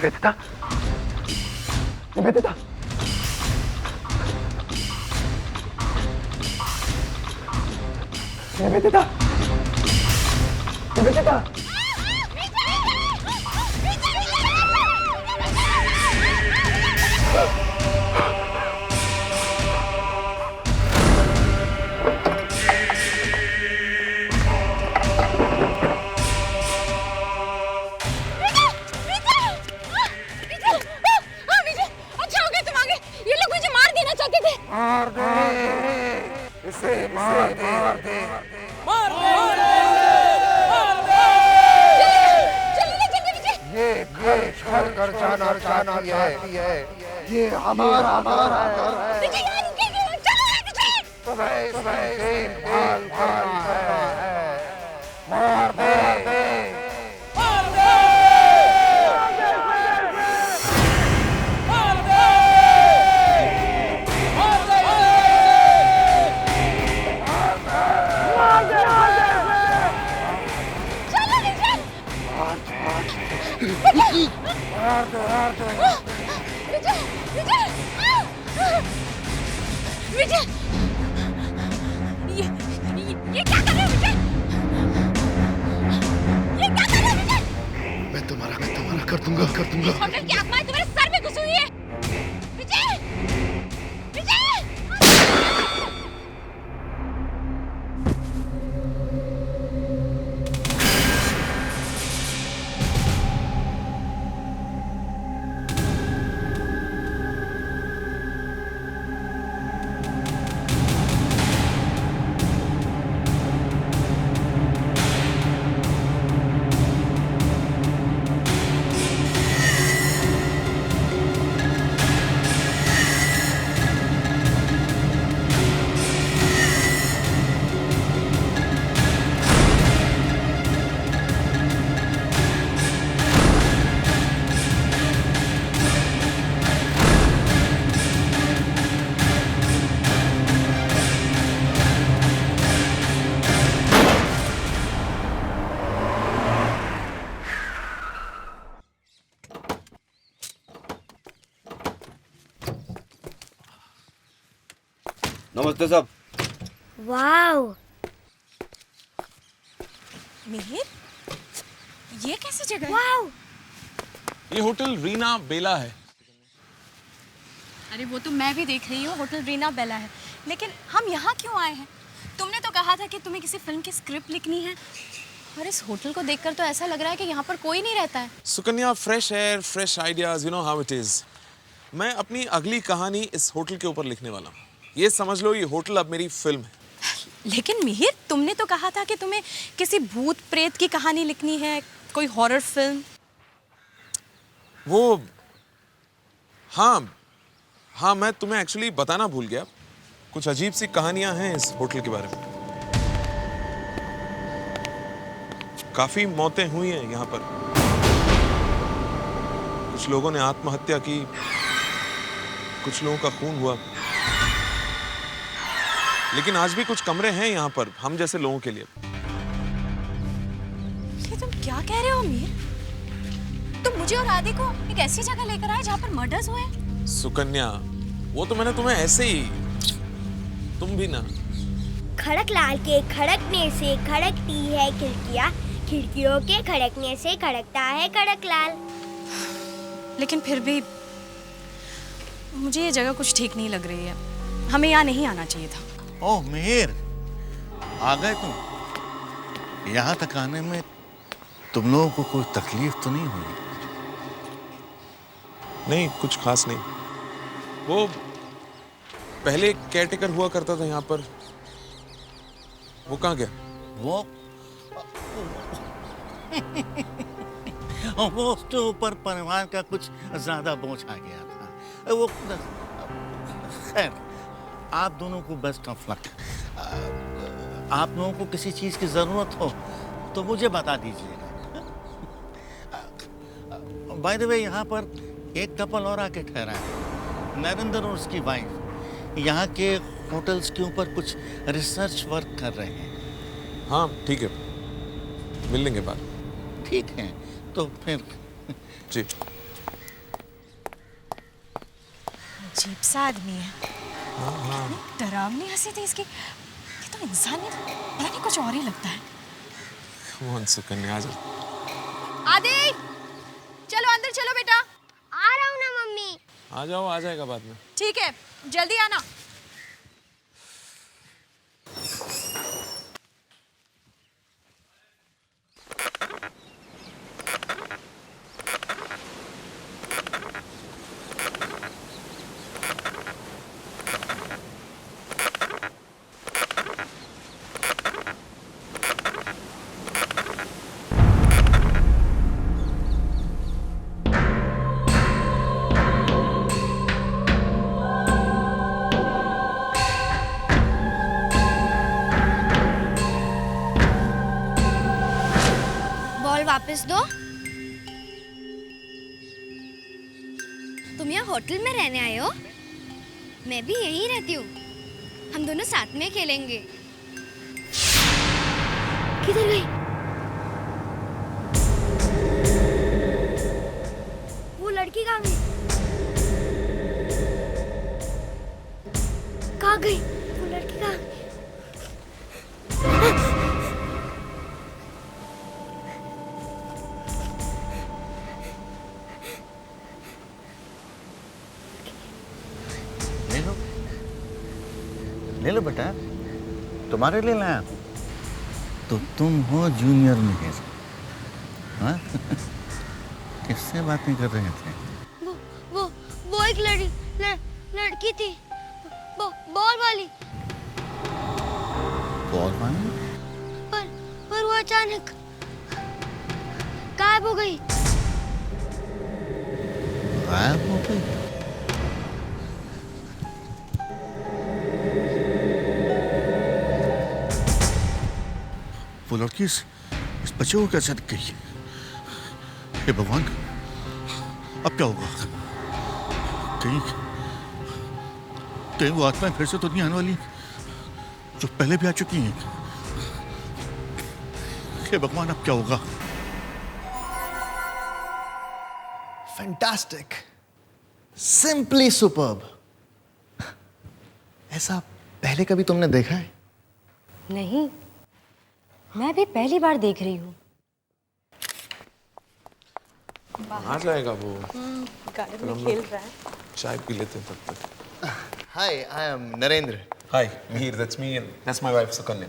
निवेदिता, निवेदिता, निवेदिता, निवेदिता। ये हमारा विजय, ये क्या कर रहे हो विजय? ये क्या कर रहे हो विजय? मैं तुम्हारा कर दूंगा। होटल की आत्माएं तुम्हारे सर में घुसी हुई है। विजय, विजय! नमस्ते साहब। वाओ मिहिर, ये कैसी जगह है? वाओ, ये होटल रीना बेला है। अरे वो तो मैं भी देख रही हूँ, होटल रीना बेला है। लेकिन हम यहाँ क्यों आए हैं? तुमने तो कहा था कि तुम्हें किसी फिल्म की स्क्रिप्ट लिखनी है, और इस होटल को देखकर तो ऐसा लग रहा है कि यहाँ पर कोई नहीं रहता है। Sukanya, fresh air, fresh ideas, you know how it is. मैं अपनी अगली कहानी इस होटल के ऊपर लिखने वाला हूँ। ये समझ लो, ये होटल अब मेरी फिल्म है। लेकिन मिहिर, तुमने तो कहा था कि तुम्हें किसी भूत प्रेत की कहानी लिखनी है, कोई हॉरर फिल्म। वो हाँ, मैं तुम्हें एक्चुअली बताना भूल गया। कुछ अजीब सी कहानियां हैं इस होटल के बारे में। काफी मौतें हुई हैं यहाँ पर। कुछ लोगों ने आत्महत्या की, कुछ लोगों का खून हुआ। लेकिन आज भी कुछ कमरे हैं यहाँ पर हम जैसे लोगों के लिए। ये तुम क्या कह रहे हो मिहिर? तुम मुझे और आदि को एक ऐसी जगह लेकर आए जहाँ पर मर्डर्स हुए। सुकन्या, वो तो मैंने तुम्हें ऐसे ही, तुम भी ना। खड़कलाल के खड़कने से खड़कती है खिड़कियाँ, खिड़कियों के खड़कने से खड़कता है खड़कलाल। लेकिन फिर भी मुझे ये जगह कुछ ठीक नहीं लग रही है। हमें यहाँ नहीं आना चाहिए था। ओह मिहिर, आ गए तुम। यहाँ तक आने में तुम लोगों को कोई तकलीफ तो नहीं हुई? नहीं, कुछ खास नहीं। वो पहले केयरटेकर हुआ करता था यहाँ पर, वो कहाँ गया? वो उसके ऊपर परिवार का कुछ ज्यादा बोझ आ गया था। वो खैर, आप दोनों को बेस्ट ऑफ लक। आप लोगों को किसी चीज की जरूरत हो तो मुझे बता दीजिएगा। बाय द वे, यहाँ पर एक कपल और आके ठहरा है, नरेंद्र और उसकी वाइफ। यहाँ के होटल्स के ऊपर कुछ रिसर्च वर्क कर रहे हैं। हाँ ठीक है, मिल लेंगे बात। ठीक है, तो फिर जी। अजीब सा आदमी है। डरावनी हंसी थी इसकी। ये तो इंसान नहीं, पता नहीं कुछ और ही लगता है। Come on, सुकन्या, आ जाओ। आदि, चलो अंदर चलो बेटा। आ रहा हूँ ना मम्मी। आ जाओ, आ जाएगा बाद में। ठीक है, जल्दी आना। वापस दो। तुम यहाँ होटल में रहने आए हो? मैं भी यहीं रहती हूँ। हम दोनों साथ में खेलेंगे। किधर गई? वो लड़की कहाँ गई? कहाँ गई? वो लड़की कहाँ? ले लो बेटा, तुम्हारे लिए लाया। तो तुम हो जूनियर मिहिर, हाँ? किससे बातें कर रहे थे? वो एक लड़की थी, बॉल वाली। बॉल वाली? पर वो अचानक गायब हो गई। गायब हो गई? वो लड़की इस बच्चे को कैसे दिख गई? हे भगवान, अब क्या होगा? कहीं वो आत्माएं फिर से तो नहीं आने वाली जो पहले भी आ चुकी हैं? हे भगवान, अब क्या होगा? Fantastic, simply superb. ऐसा पहले कभी तुमने देखा है? नहीं, मैं भी पहली बार देख रही हूँ। आ जाएगा वो। गार्डन में खेल रहा है। चाय पी लेते हैं तब तक। Hi, I am Narendra. Hi, Mihir, that's me and that's my wife Sukanya.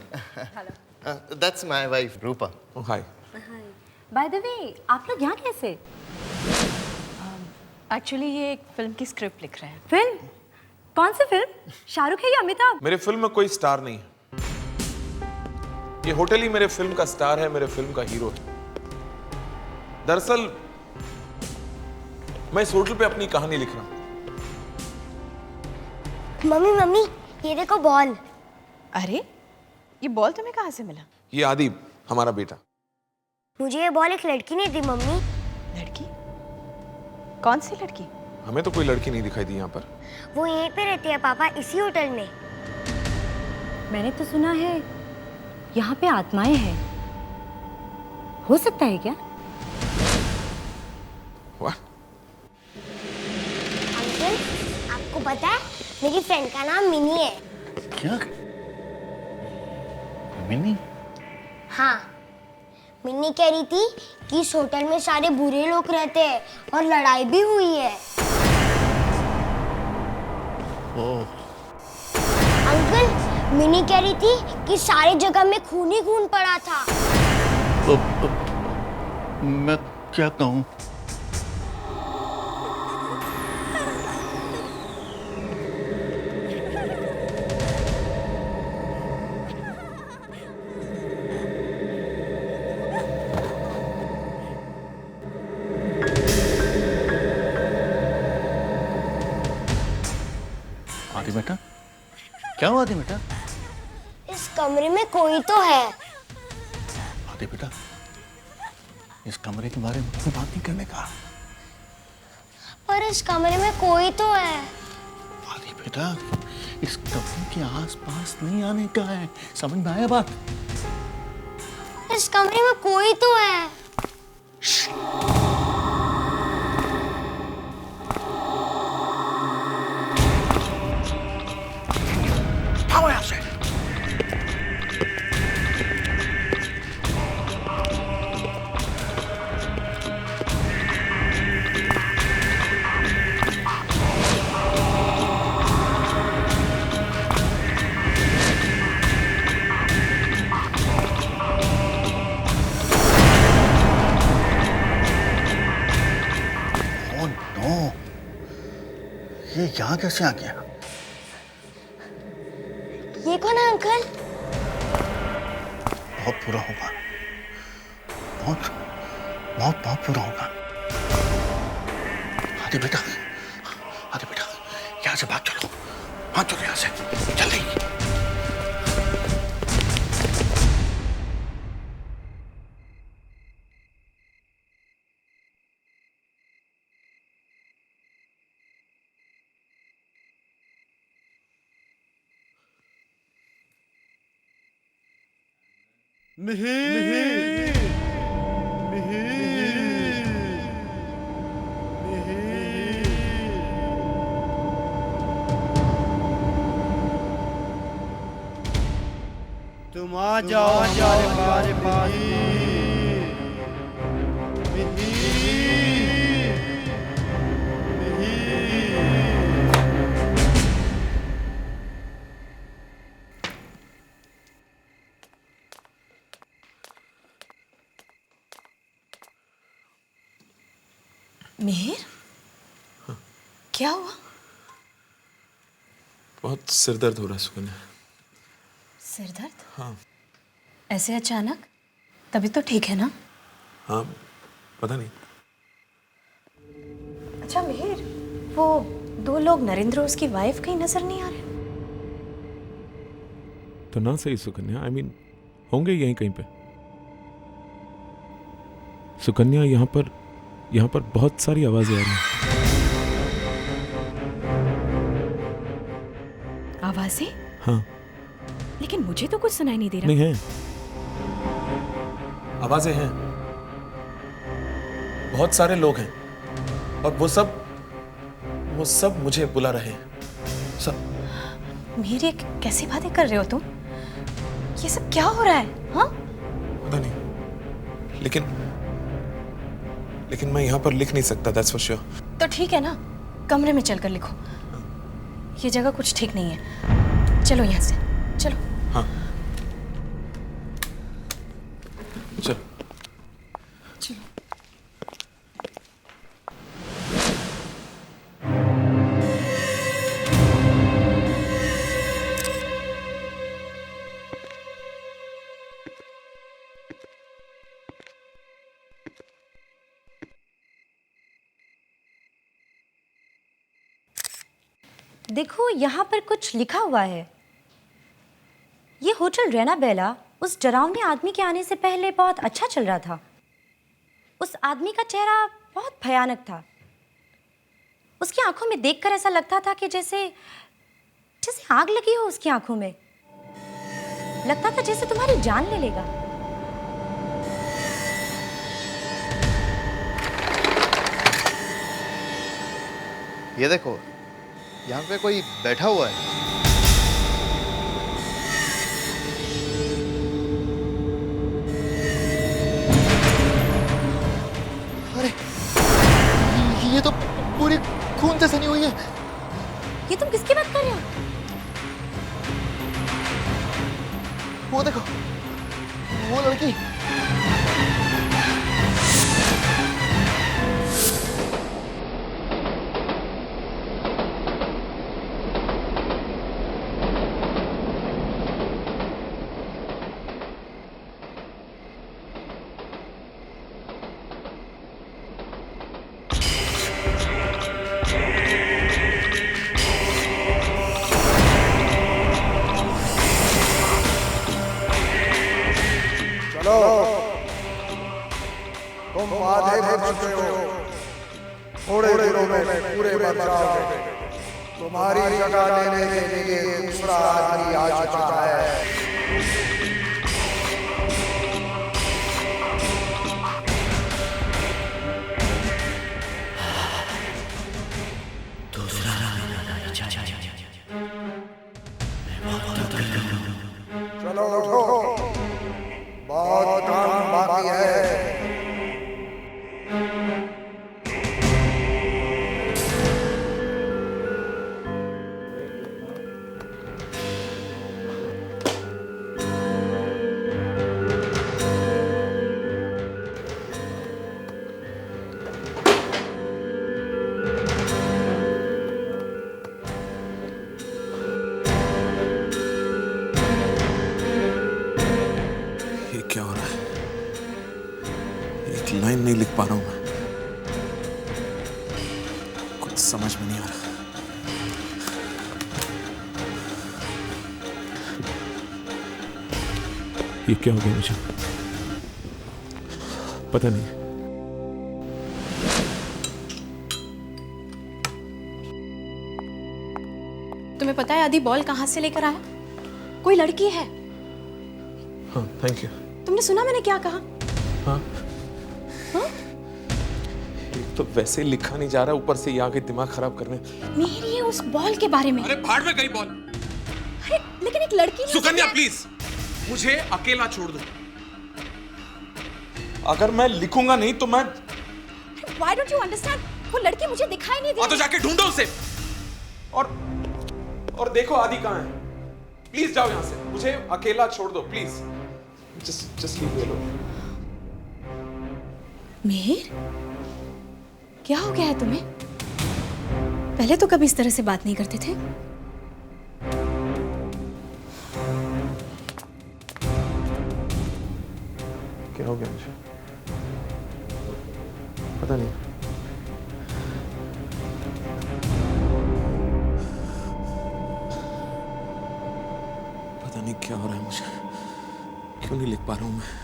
That's my wife Roopa. Oh, hi. By the way, आप लोग यहाँ कैसे? एक्चुअली ये एक फिल्म की स्क्रिप्ट लिख रहे हैं। फिल्म? कौन सी फिल्म? शाहरुख है या अमिताभ? मेरे फिल्म में कोई स्टार नहीं है। ये होटल ही मेरे फिल्म का स्टार है, मेरे फिल्म का हीरो है। दरअसल मैं इस होटल पे अपनी कहानी लिख रहा हूं। मम्मी, ये देखो बॉल। अरे, ये बॉल तुम्हें कहाँ से मिला? ये आदिब, हमारा बेटा। मुझे ये बॉल एक लड़की ने दी मम्मी। लड़की? कौन सी लड़की? हमें तो कोई लड़की नहीं दिखाई दी यहाँ पर। वो यहीं पे रहती है पापा, इसी होटल में। मैंने तो सुना है यहाँ पे आत्माएं हैं। हो सकता है क्या? What? अंकल, आपको पता है मेरी फ्रेंड का नाम मिनी है। क्या? मिनी? हाँ, मिनी कह रही थी कि इस होटल में सारे बुरे लोग रहते हैं और लड़ाई भी हुई है। ओह, अंकल, मिनी कह रही थी कि सारी जगह में खून ही खून पड़ा था। मैं क्या कहूँ? आदि बेटा, क्या हुआ आदि बेटा? इस कमरे में कोई तो है। आदि बेटा, इस कमरे के बारे में कोई बात नहीं करने का। पर इस कमरे में कोई तो है। आदि बेटा, इस कमरे के आसपास नहीं आने का है। समझ में आया बात? इस कमरे में कोई तो है। यहाँ कैसे आ गया? ये कौन है अंकल? बहुत बुरा होगा, बहुत बहुत बहुत बुरा होगा। आदि बेटा, यहाँ से भाग चलो, यहाँ से जल्दी। तुम आ जाओ हमारे पास। मिहिर, क्या हुआ? बहुत सिर दर्द हो रहा है सुकन्या। सिर दर्द? हाँ। ऐसे अचानक? तभी तो ठीक है ना? हाँ, पता नहीं। अच्छा मिहिर, वो 2 लोग नरेंद्र और उसकी वाइफ कहीं नजर नहीं आ रहे? तो ना सही सुकन्या, I mean, होंगे यहीं कहीं पे। सुकन्या, यहाँ पर बहुत सारी आवाजें आ रही हैं। आवाजें? हाँ। लेकिन मुझे तो कुछ सुनाई नहीं दे रहा। नहीं है, आवाजें हैं, बहुत सारे लोग हैं और वो सब मुझे बुला रहे हैं, सब। मिहिर, ये कैसी बातें कर रहे हो तुम? ये सब क्या हो रहा है? हाँ? पता नहीं, लेकिन मैं यहाँ पर लिख नहीं सकता, that's for sure। तो ठीक है ना, कमरे में चलकर लिखो। ये जगह कुछ ठीक नहीं है। चलो यहाँ से, चलो। हाँ, चलो। चलो। देखो, यहाँ पर कुछ लिखा हुआ है। ये होटल रैना बेला उस डरावने आदमी के आने से पहले बहुत अच्छा चल रहा था। उस आदमी का चेहरा बहुत भयानक था। उसकी आंखों में देखकर ऐसा लगता था कि जैसे आग लगी हो उसकी आंखों में। लगता था जैसे तुम्हारी जान ले लेगा। ये देखो, यहाँ पे कोई बैठा हुआ है। अरे, ये तो पूरी खून से सनी हुई है। ये तुम किसकी बात कर रहे हो? वो देखो, वो लड़की। तुम आधे बच गए हो, थोड़े दिनों में पूरे बच जाओगे। तुम्हारी जगह लेने के लिए दूसरा आदमी आ चुका है। चलो उठो, बहुत काम बाकी है। पा रहा हूं मैं, कुछ समझ में नहीं आ रहा। ये क्या हो गया मुझे, पता नहीं। तुम्हें पता है आदि बॉल कहाँ से लेकर आया? कोई लड़की है। हाँ, थैंक यू। तुमने सुना मैंने क्या कहा? हाँ? एक तो वैसे लिखा नहीं जा रहा, ऊपर से ये आके दिमाग खराब करने। मेरी है उस बॉल के बारे में। अरे भाड़ में गई बॉल। अरे लेकिन एक लड़की ने सुकन्या प्लीज, मुझे अकेला छोड़ दो। अगर मैं लिखूंगा नहीं तो मैं। Why don't you understand? वो लड़की मुझे दिखाई नहीं दी। तो जाके ढूंढो उसे। और देखो आदि कहाँ है। प्लीज जाओ यहाँ से, मुझे अकेला छोड़ दो please. Just leave me alone. Mehar, क्या हो गया है तुम्हें? पहले तो कभी इस तरह से बात नहीं करते थे। क्या हो गया मुझे, पता नहीं। पता नहीं क्या हो रहा है मुझे, क्यों नहीं लिख पा रहा हूं मैं।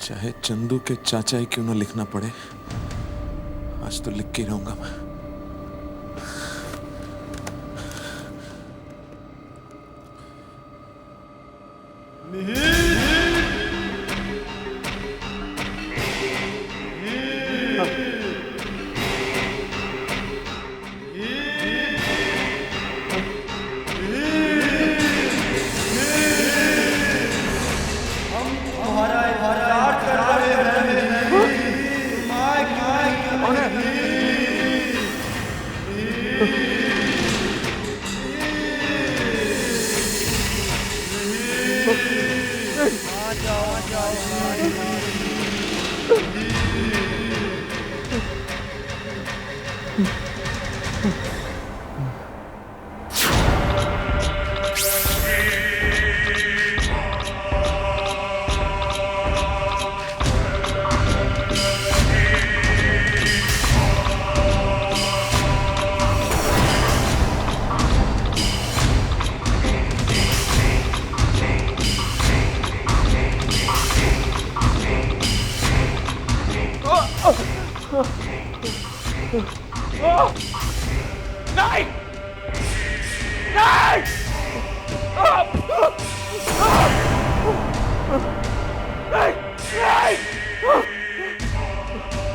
चाहे चंदू के चाचा ही क्यों ना लिखना पड़े, आज तो लिख के ही रहूंगा मैं।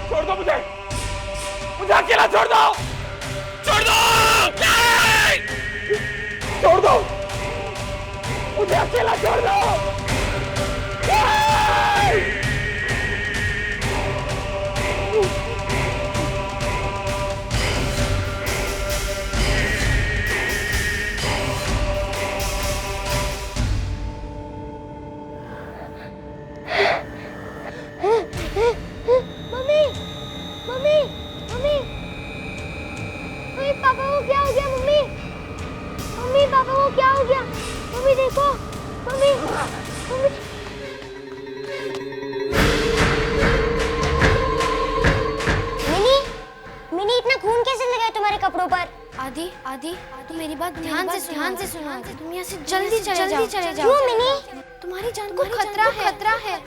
छोड़ दो मुझे अकेला छोड़ दो, छोड़ दो, छोड़ दो, मुझे अकेला छोड़ दो। पापा को क्या हो गया? मम्मी, मम्मी पापा को क्या हो गया? मम्मी देखो, मम्मी, मम्मी। मिनी, मिनी इतना खून कैसे लगा है तुम्हारे कपड़ों पर? आदि, तुम मेरी बात ध्यान से सुनो। तुम यहाँ से जल्दी चले जाओ। क्यों मिनी? तुम्हारी जान को खतरा है।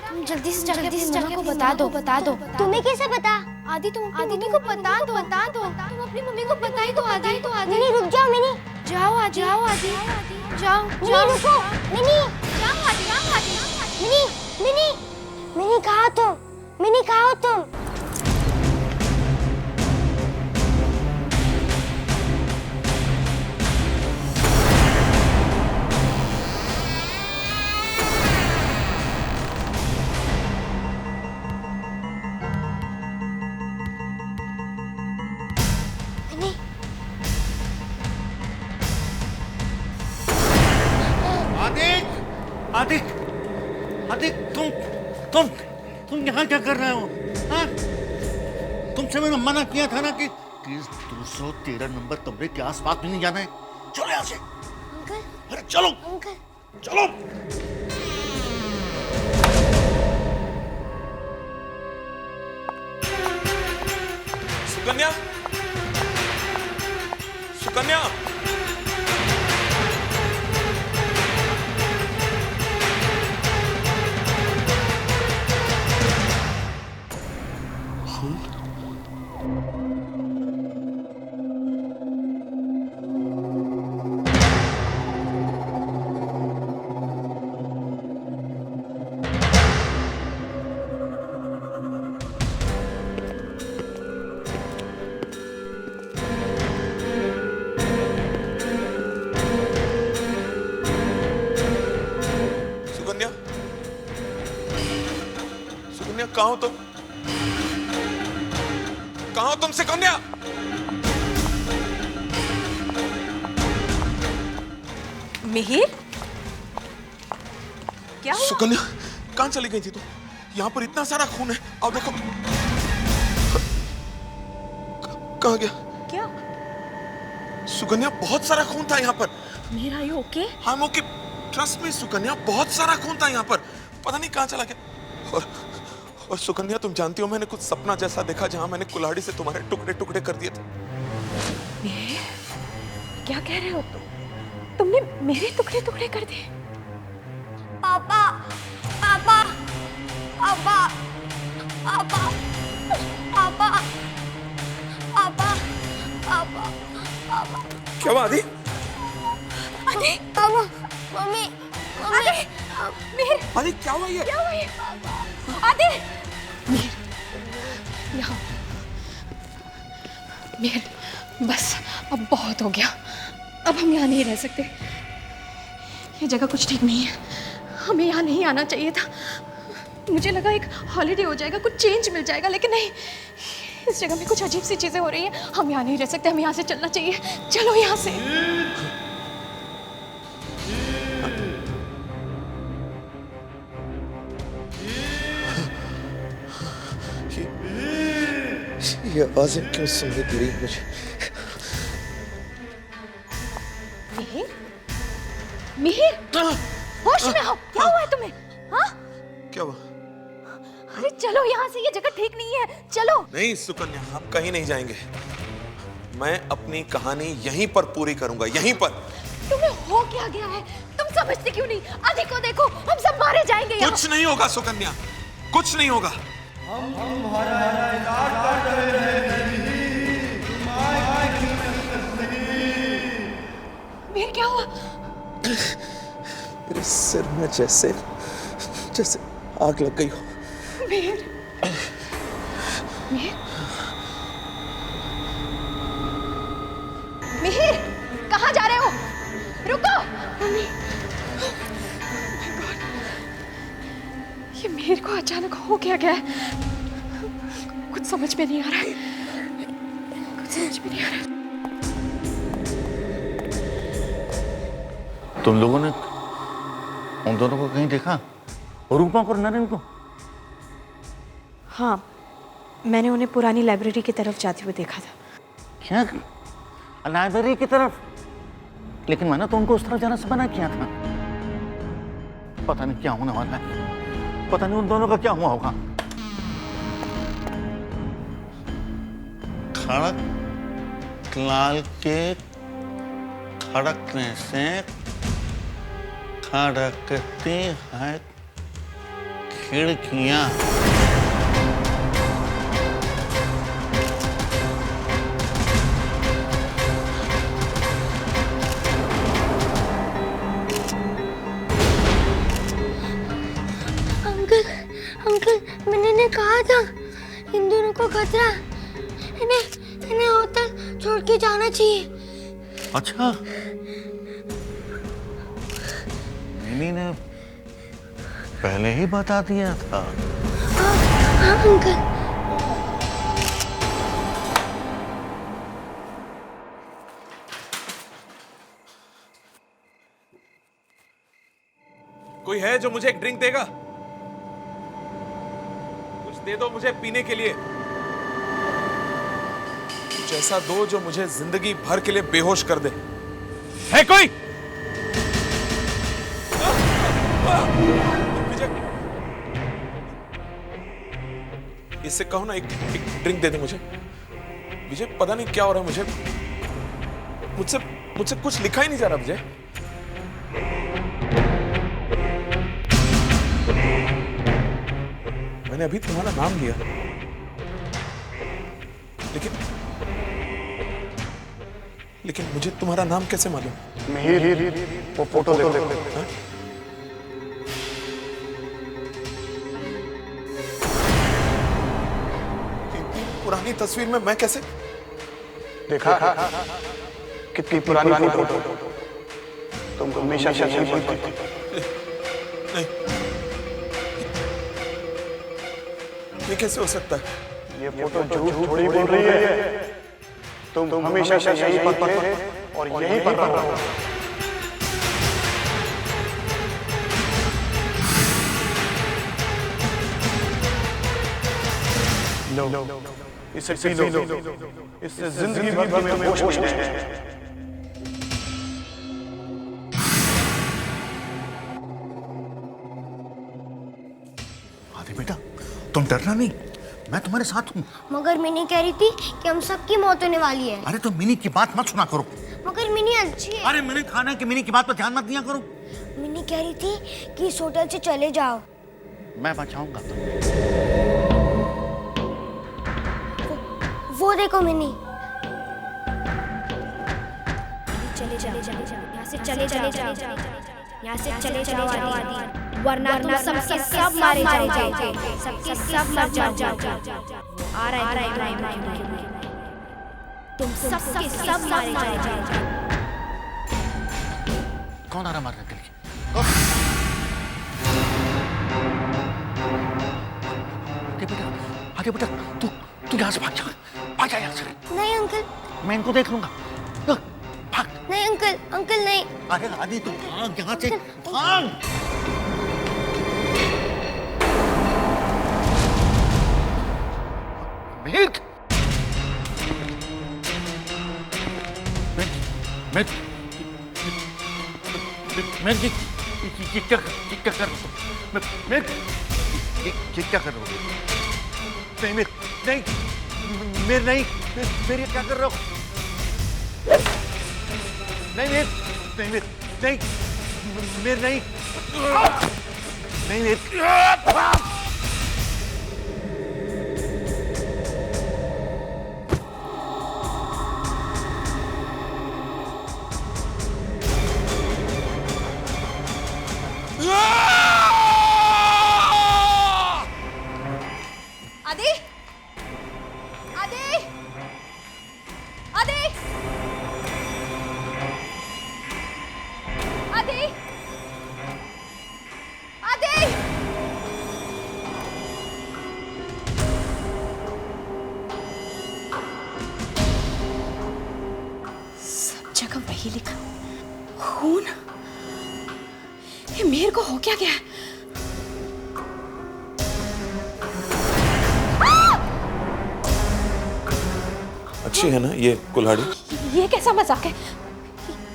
तुम जल्दी से जाकर अपनी मम्मा को बता दो। तुम्हें कैसे पता? आदि तुम मम्मी को बता दो। तुम अपनी मम्मी को बता ही दो आदि। मिनी रुक जाओ मिनी। जाओ आदि। मिनी रुको, मिनी। जाओ आदि। मिनी कहाँ तुम? मिनी कहाँ हो तुम? आदिक, तुम यहाँ क्या कर रहे हो? हाँ? तुमसे मैंने मना किया था ना कि 213 नंबर कमरे के आसपास भी नहीं जाना है। चलो यहाँ से। अंकल, अरे चलो। अंकल, चलो। सुकन्या, सुकन्या, सुकन्या, सुकन्या, कहाँ हो तुम? कहाँ हो तुम सुकन्या? मिहिर, क्या हुआ? सुकन्या, कहाँ चली गई थी तुम? यहाँ पर इतना सारा खून है, आओ देखो। कहाँ गया? क्या? सुकन्या, बहुत सारा खून था यहाँ पर। Mihir, are you okay? हम ओके, ट्रस्ट में सुकन्या, बहुत सारा खून था यहाँ पर, पता नहीं कहाँ चला गया। और सुकन्या, तुम जानती हो मैंने कुछ सपना जैसा देखा जहां मैंने कुल्हाड़ी से तुम्हारे टुकड़े टुकड़े कर दिए थे। मिहिर, क्या कह रहे हो तुम? तुमने मेरे टुकड़े टुकड़े कर दिए? पापा, पापा, पापा, पापा, पापा, पापा, पापा, पापा। क्या हुआ आदि? आदि, पापा, मम्मी, मम्मी, मिहिर, आदि, क्या हुआ ये? क्या हुआ ये? आदि, मिहिर, यहाँ। मिहिर, बस अब बहुत हो गया। अब हम यहाँ नहीं रह सकते। ये जगह कुछ ठीक नहीं है। हमें यहाँ नहीं आना चाहिए था। मुझे लगा एक हॉलिडे हो जाएगा, कुछ चेंज मिल जाएगा, लेकिन नहीं। इस जगह में कुछ अजीब सी चीजें हो रही हैं। हम यहाँ नहीं रह सकते। हमें यहाँ से चलना चाहिए। चलो यहाँ से। ये आवाजें क्यों सुनाई दे रही हैं मुझे? मिहिर, मिहिर, होश में हो। क्या हुआ है तुम्हें? हाँ? क्या हुआ? अरे चलो यहाँ से, ये जगह ठीक नहीं है। चलो। नहीं सुकन्या, हम कहीं नहीं जाएंगे। मैं अपनी कहानी यहीं पर पूरी करूंगा, यहीं पर। तुम्हें हो क्या गया है? तुम समझते क्यों नहीं? आदि को देखो, हम सब मारे जाएंगे यहाँ। कुछ नहीं होगा सुकन्या, कुछ नहीं होगा। मिहिर, क्या हुआ? मेरे सिर में जैसे जैसे आग लग गई हो। मिहिर, मिहिर, मिहिर, कहाँ जा रहे हो? रुको। मम्मी, ये मिहिर को अचानक हो क्या गया है? कुछ समझ में नहीं आ रहा है। कुछ समझ में नहीं आ रहा है। तुम लोगों ने उन दोनों को कहीं देखा? रूपा और नरेन को? हाँ, मैंने उन्हें पुरानी लाइब्रेरी की तरफ जाते हुए देखा था। क्या? लाइब्रेरी की तरफ? लेकिन मैंने तो उनको उस तरफ जाना से मना किया था। पता नहीं क्या होने वाला है। पता नहीं उन दोनों का क्या हुआ होगा। खड़क लाल के खड़कने से खड़कती है खिड़कियां। अंकल, मैंने कहा था इन दोनों को खतरा। इन्हें होटल छोड़ के जाना चाहिए। अच्छा, मैंने ने पहले ही बता दिया था। हाँ अंकल। कोई है जो मुझे एक ड्रिंक देगा? कुछ दे दो मुझे पीने के लिए। कुछ ऐसा दो जो मुझे जिंदगी भर के लिए बेहोश कर दे। है कोई? विजय, इससे कहो ना एक ड्रिंक दे दे मुझे। विजय पता नहीं क्या हो रहा है मुझे, मुझसे मुझसे कुछ लिखा ही नहीं जा रहा विजय। मैंने अभी तुम्हारा नाम लिया, लेकिन मुझे तुम्हारा नाम कैसे मालूम? वो फोटो देखो। हाँ? पुरानी तस्वीर में मैं कैसे? देखा कितनी पुरानी फोटो, तुम हमेशा यही बोलती थी। नहीं, ये कैसे हो सकता है? ये फोटो झूठ थोड़ी बोल रही है। तुम हमेशा यही पर थे और यही पर रहो। लो, इसे पी लो, इससे जिंदगी भर में होश नहीं है। आदि बेटा, तुम डरना नहीं, मैं तुम्हारे साथ हूँ। मगर मिनी कह रही थी कि हम सबकी मौत होने वाली है। अरे तो मिनी की बात मत सुना करो। मगर मिनी अच्छी है। अरे मैंने खाना कि मिनी की बात पर ध्यान मत दिया करो। मिनी कह रही थी कि इस होटल से चले जाओ। मैं बचाऊंगा तुम्हें। वो देखो मिनी। चले जाओ, यहाँ से चले जाओ, यहाँ से चले जाओ आदि, वरना तुम सबके सब मारे जाओगे, सबके सब मर जाओगे। आ रहा है तुम सबके सब मारे जाओगे। कौन आ रहा मारने के लिए? आदि बेटा, तू यहाँ से भाग जा यहाँ से। नहीं अंकल, मैं इनको देख लूंगा। भाग। नहीं अंकल नहीं। अरे आदि तू भाग यहाँ से, भाग। मिल्क, क्या कर रहे हो? नहीं मेरे क्या कर रहे हो? नहीं आदि, आदि, आदि, आदि, आदि। सब जगह वही लिखा, खून। ये मेरे को हो क्या गया? अच्छी है ना ये कुल्हाड़ी? ये कैसा मजाक है?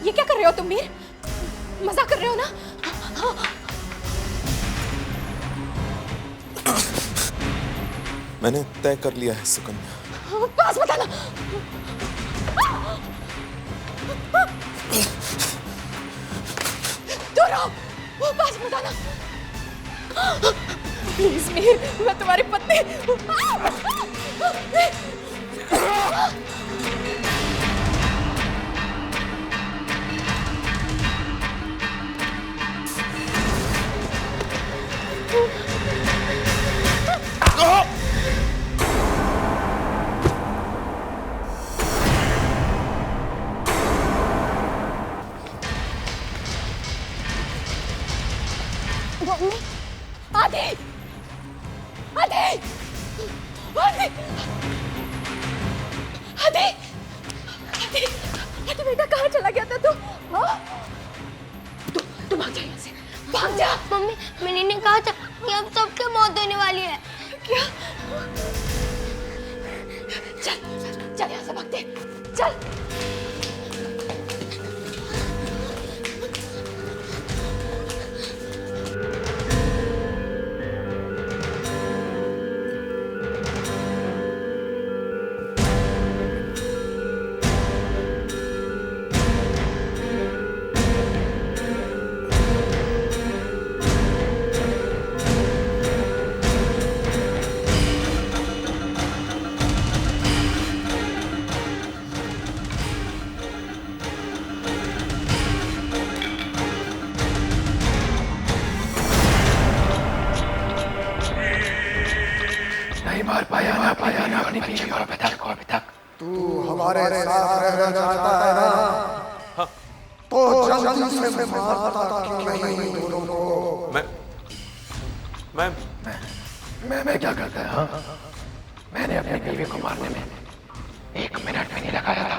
ये क्या कर रहे हो तुम मीर? मजाक कर रहे हो ना? मैंने तय कर लिया है सुकन्या। पास बताना। दूर रहो, पास बताना। प्लीज मीर, मैं तुम्हारी पत्नी। आदि, आदि, आदि, आदि, आदि, आदि बेटा कहाँ चला गया था तू? तू भाग जा यहाँ से, भाग जा। मम्मी, मिनी ने कहा था कि अब सबके मौत होने वाली है। क्या? चल यहाँ से भागते, चल। तू हमारे साथ रहना चाहता है ना? तो जल्दी से मारता क्यों नहीं दोनों को? मैं क्या करता है? हाँ? मैंने अपनी बीवी को मारने में 1 मिनट भी नहीं लगाया था।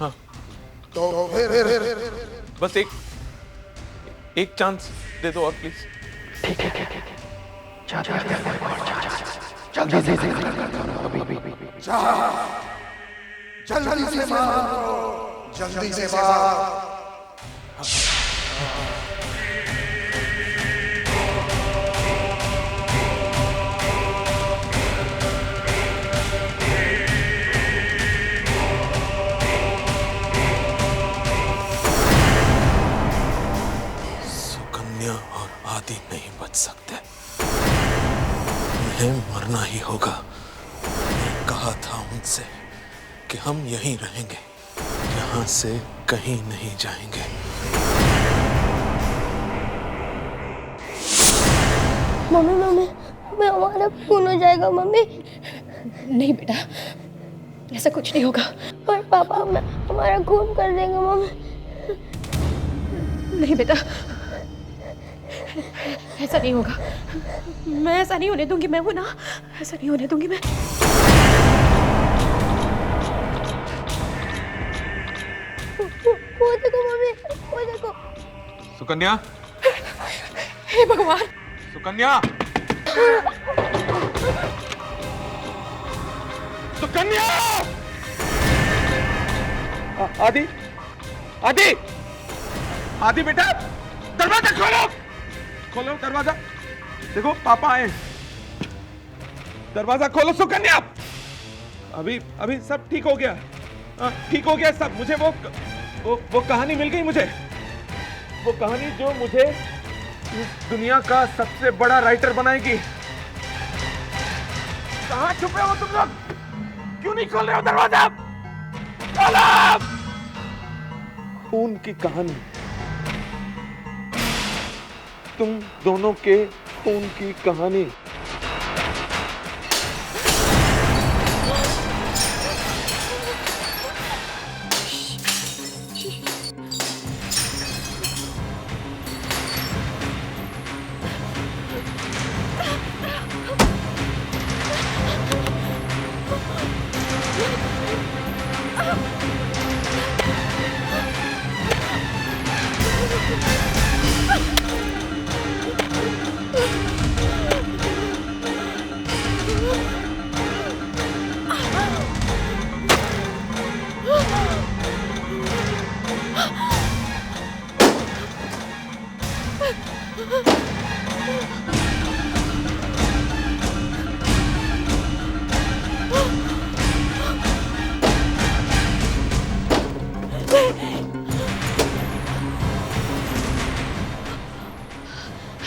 हाँ। तो फिर बस एक चांस दे दो और प्लीज। ठीक है। जल्दी से जल्दी से मार। सुकन्या और आदि नहीं बच सकते, उन्हें मरना ही होगा। मैंने कहा था उनसे कि हम यहीं रहेंगे, यहाँ से कहीं नहीं जाएंगे। मम्मी हमारा खून हो जाएगा मम्मी। नहीं बेटा, ऐसा कुछ नहीं होगा। और पापा हमारा खून कर देंगे मम्मी। नहीं बेटा, ऐसा नहीं होगा। मैं ऐसा नहीं होने दूंगी। मैं हूं ना, ऐसा नहीं होने दूंगी मैं। वो देखो मम्मी, वो देखो। सुकन्या, हे भगवान! सुकन्या, सुकन्या! आदि बेटा, दरवाजा खोलो दरवाजा। देखो पापा आए, दरवाजा खोलो। सुकन्या, अभी सब ठीक हो गया। ठीक हो गया सब। मुझे वो कहानी मिल गई। मुझे वो कहानी जो मुझे इस दुनिया का सबसे बड़ा राइटर बनाएगी। कहाँ छुपे हो तुम लोग? क्यों नहीं खोल रहे हो दरवाजा? खोलो! खून की कहानी, तुम दोनों के खून की कहानी।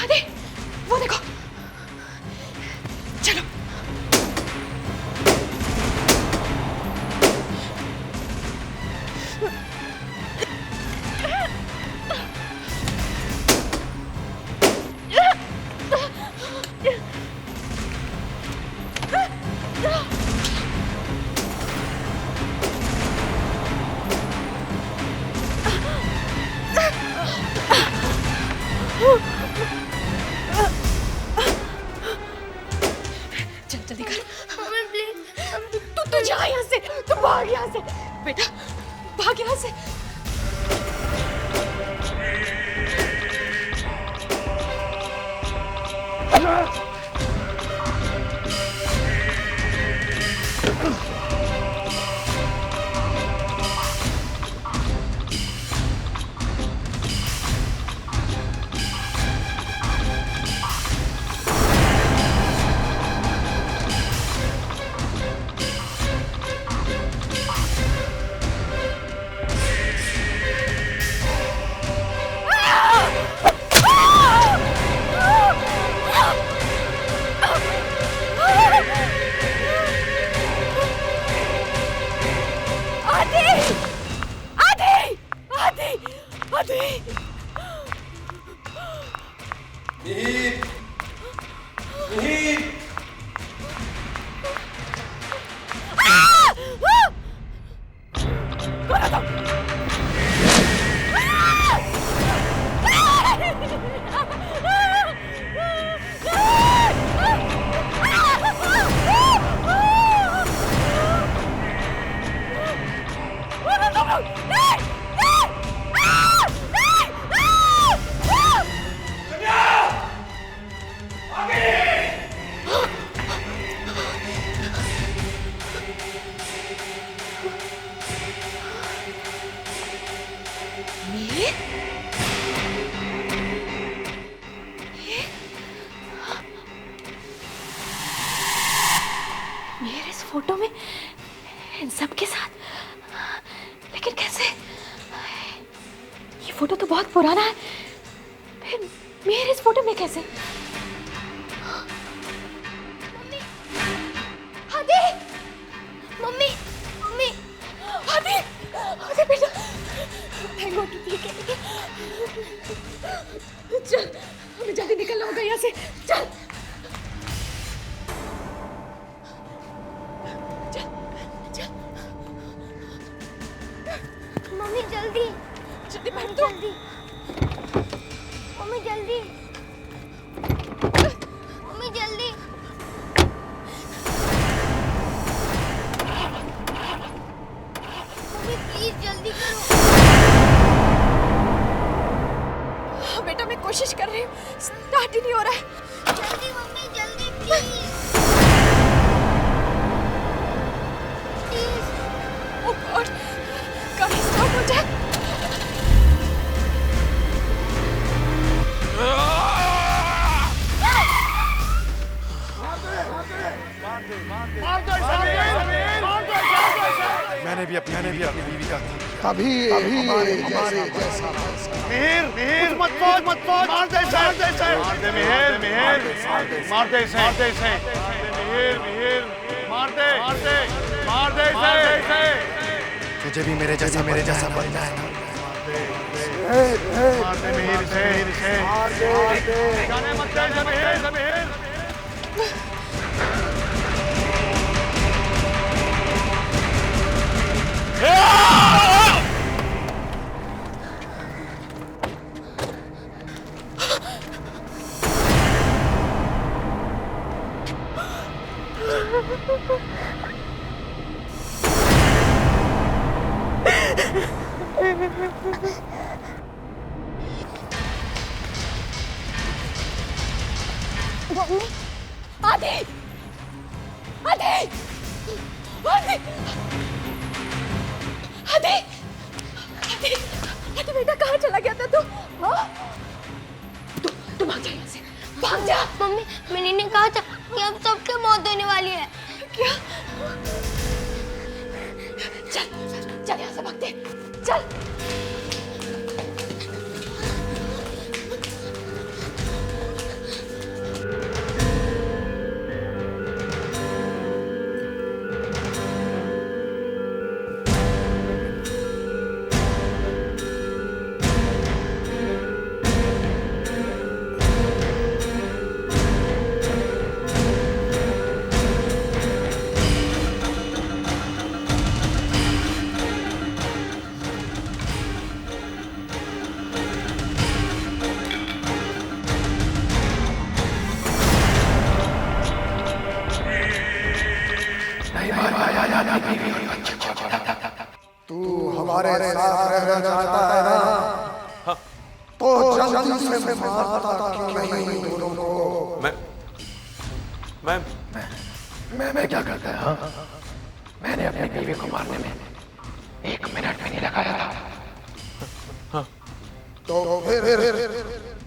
अरे वो देखो, चलो। चल जल्दी कर। Mummy please. तू जा यहाँ से, तू भाग यहाँ से बेटा, भाग यहाँ से। पुराना है, फिर मेरे इस फोटो में कैसे? आदि, मम्मी, मम्मी, आदि, आदि बेटा, थैंक गॉड ठीक है। चल, हमें जल्दी निकलना होगा यहाँ से, चल। मम्मी जल्दी, जल्दी बैठ दो। जल्दी, मम्मी जल्दी, मम्मी जल्दी। मम्मी प्लीज जल्दी करो। हाँ बेटा, मैं कोशिश कर रही हूँ, स्टार्ट ही नहीं हो रहा है। जल्दी मम्मी जल्दी प्लीज। ओह गॉड, गाड़ी स्टार्ट हो जाए। मैंने भी अपनी बीवी का कभी हमारे जैसा मिहिर, मिहिर, मत पहुंच, मार दे इसे, मार दे मिहिर, मिहिर, मार दे इसे, मिहिर, मिहिर, मार दे इसे। तुझे भी मेरे जैसा बनना है। मार दे मिहिर इसे, जाने मत दे इसे, मिहिर। मम्मी, आदि, आदि, आदि, आदि, आदि, आदि बेटा कहाँ चला गया था तू? हाँ? तू भाग जा यहाँ से, भाग जा। मम्मी मैंने ने कहा था कि अब सबके मौत होने वाली है। क्या? चल यहाँ से भागते, चल। तू हमारे साथ रहना चाहता है ना? तो जल्दी से मारता क्यों नहीं दोनों को? मैं क्या करता है? हाँ? मैंने अपनी बीवी को मारने में 1 मिनट भी नहीं लगाया था। तो फिर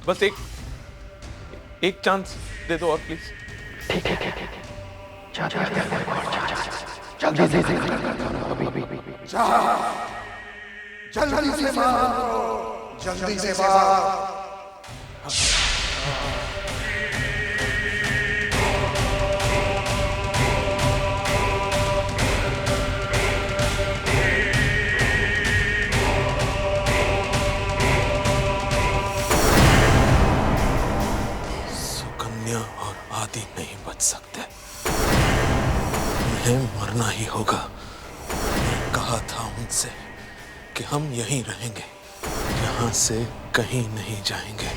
बस एक चांस दे दो और प्लीज। ठीक है, जल्दी से जल्दी से मार। सुकन्या और आदि नहीं बच सकते, उन्हें मरना ही होगा। मैंने कहा था उनसे कि हम यहीं रहेंगे, यहाँ से कहीं नहीं जाएंगे।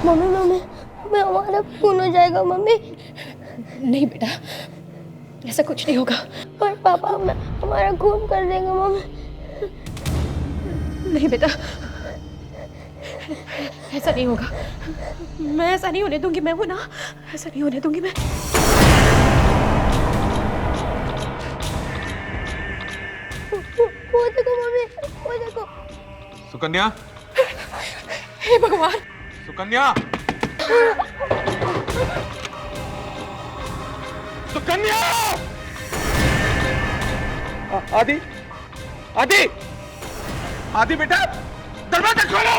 मम्मी हमारा खून हो जाएगा मम्मी। नहीं बेटा, ऐसा कुछ नहीं होगा। और पापा हमारा खून कर देंगे मम्मी। नहीं बेटा, ऐसा नहीं होगा। मैं ऐसा नहीं होने दूंगी, मैं हूं ना, ऐसा नहीं होने दूंगी मैं। वो देखो मम्मी, वो देखो। सुकन्या, हे भगवान, सुकन्या, सुकन्या! आदि, आदि, आदि बेटा, दरवाजा खोलो,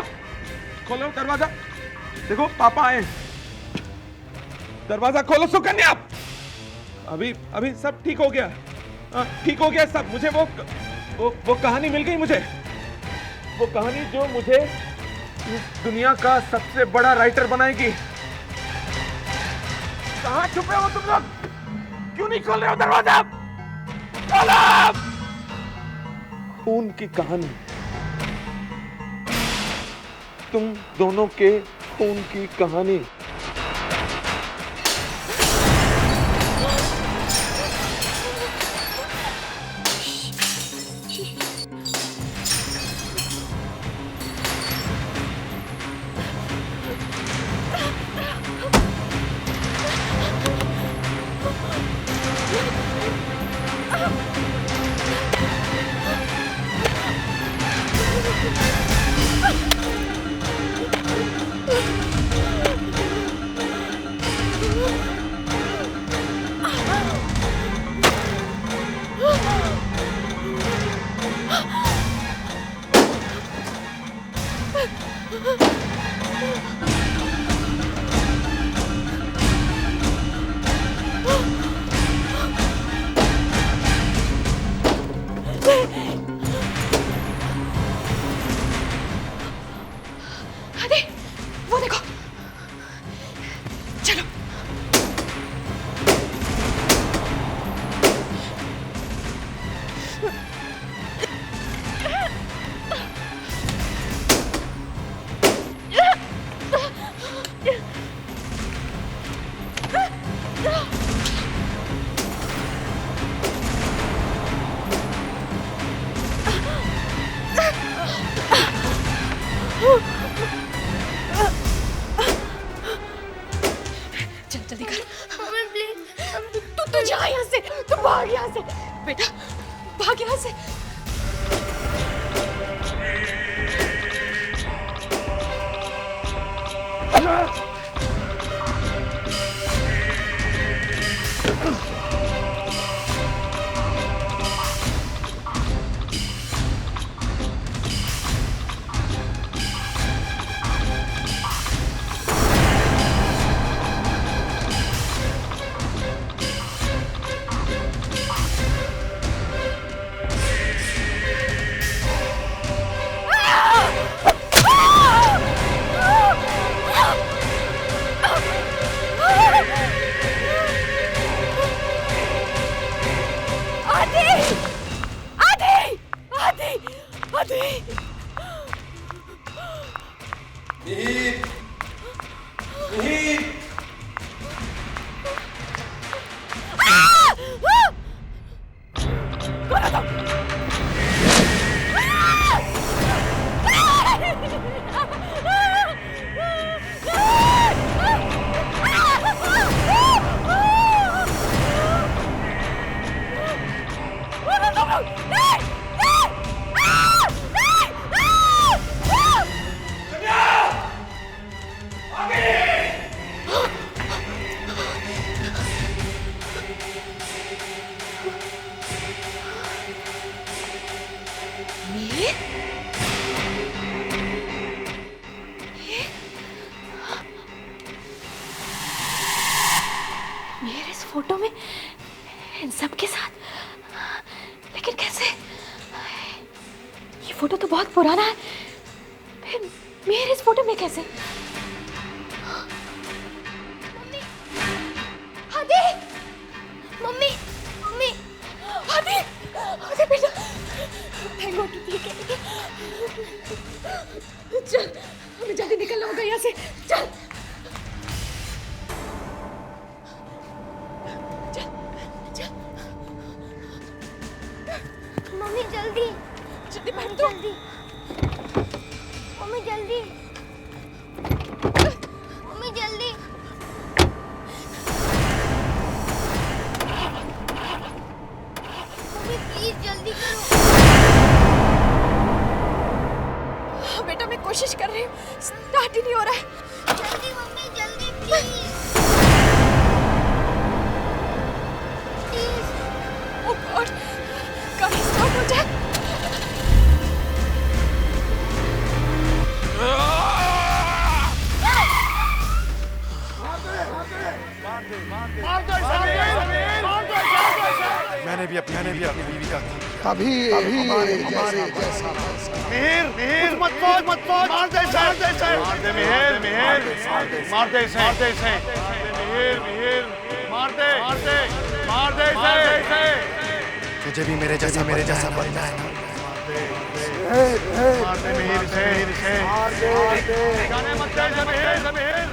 खोलो दरवाजा। देखो पापा आए, दरवाजा खोलो सुकन्या। अभी अभी सब ठीक हो गया, ठीक हो गया सब। मुझे वो कहानी मिल गई मुझे, वो कहानी जो मुझे इस दुनिया का सबसे बड़ा राइटर बनाएगी। कहाँ छुपे हो तुम लोग? क्यों नहीं खोल रहे हो दरवाजा? खोलो! खून की कहानी, तुम दोनों के खून की कहानी। अरे वो देखो, चलो। चल जल्दी कर। Mummy please. तू जा यहाँ से, तू भाग यहाँ से बेटा, भाग यहाँ से। मेरे इस फोटो में इन सब के साथ, लेकिन कैसे? ये फोटो तो बहुत पुराना है, फिर मेरे इस फोटो में कैसे? मम्मी, आदि, मम्मी, मम्मी, आदि, आदि बेटा, थैंक गॉड तू ठीक है। चल, हमें जल्दी निकलना होगा यहाँ से, चल। मम्मी जल्दी, जल्दी बैठ दो। जल्दी, मम्मी जल्दी, मम्मी जल्दी। मम्मी प्लीज जल्दी करो। हाँ बेटा, मैं कोशिश कर रही हूँ, स्टार्ट ही नहीं हो रहा है। जल्दी मम्मी जल्दी प्लीज। ओह गॉड, गाड़ी स्टार्ट हो जाए। कभी हमारे जैसा मिहिर मिहिर मत सोच मार दे इसे मार दे मिहिर मिहिर मार दे इसे मिहिर मिहिर मार दे इसे तुझे भी मेरे जैसा बनना है। मार दे मिहिर इसे जाने मत दे मिहिर मिहिर